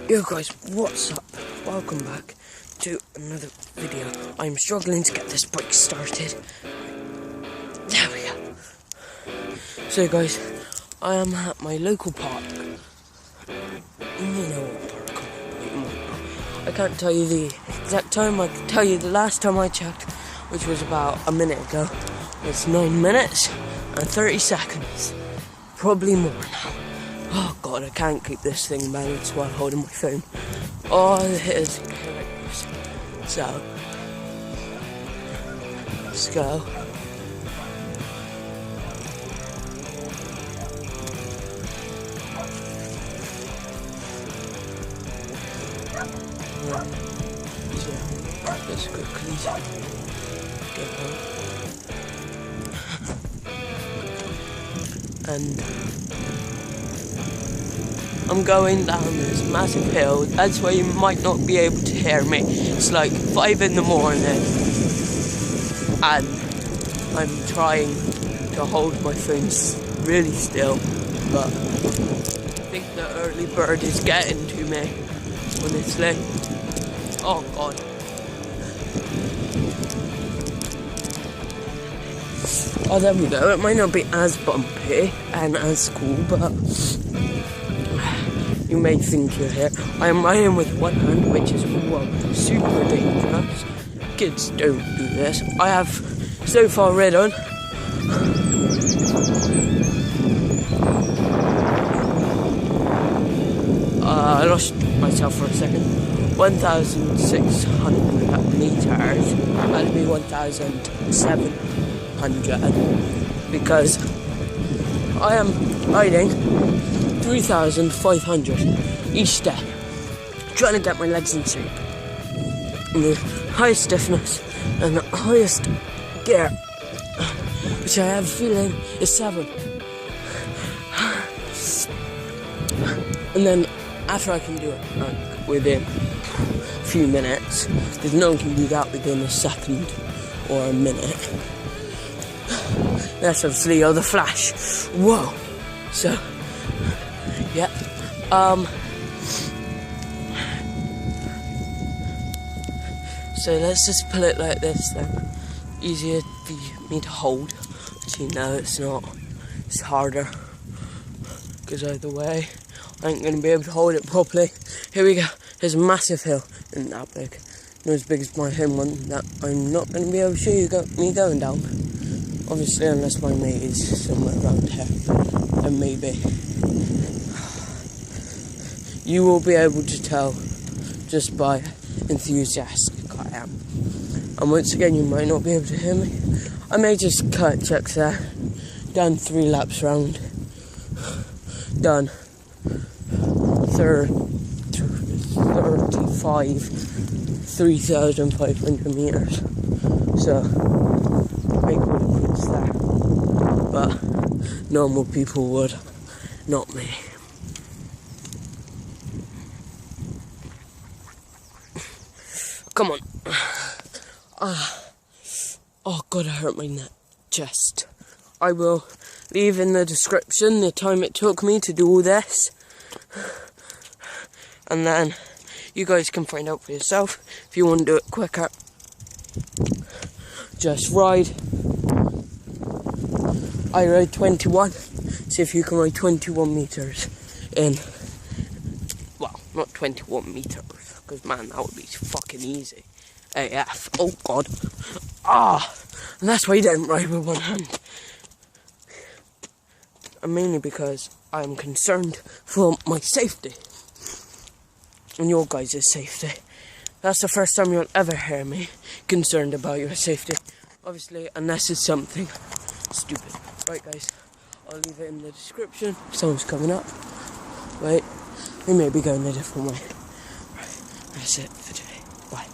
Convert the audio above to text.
Yo guys, what's up? Welcome back to another video. I'm struggling to get this bike started. There we go. So guys, I am at my local park. You may know what park I'm at. I can't tell you the exact time. I can tell you the last time I checked, which was about a minute ago. It's 9 minutes and 30 seconds. Probably more now. Oh god, I can't keep this thing balanced while holding my phone. Oh, it is hilarious. So, let's go. Let's quickly get home. And I'm going down this massive hill. That's why you might not be able to hear me. It's like 5 in the morning and I'm trying to hold my phone really still, but I think the early bird is getting to me, honestly. Oh god. Oh, there we go. It might not be as bumpy and as cool, but you may think you're here. I am riding with one hand, which is super dangerous. Kids don't do this. I have so far ridden I lost myself for a second. 1,600 meters. That'll be 1,700 because I am riding 3,500 each day, trying to get my legs in shape. And the highest stiffness and the highest gear, which I have a feeling is 7. And then after I can do it like within a few minutes, because no one can do that within a second or a minute. That's obviously the flash. Whoa. So yeah. So let's just pull it like this then. Easier for me to hold. Actually no, it's not. It's harder. Because either way, I ain't going to be able to hold it properly. Here we go. There's a massive hill. Isn't that big. Not as big as my home one that I'm not going to be able to show you me going down. Obviously, unless my mate is somewhere around here. And maybe you will be able to tell just by enthusiastic I am. And once again, you might not be able to hear me. I may just cut checks there. Done 3 laps round. Done 3,500 meters. So, make what it puts there. But normal people would, not me. Come on. Oh god, I hurt my chest. I will leave in the description the time it took me to do all this. And then you guys can find out for yourself if you want to do it quicker. Just ride. I rode 21. See if you can ride 21 meters in. Well, not 21 meters. Because man, that would be fucking easy. AF. Oh god. And that's why you don't ride with one hand. And mainly because I am concerned for my safety. And your guys' safety. That's the first time you'll ever hear me concerned about your safety. Obviously, unless it's something stupid. Right guys, I'll leave it in the description. Someone's coming up. Wait, we may be going a different way. Right, that's it for today. Bye.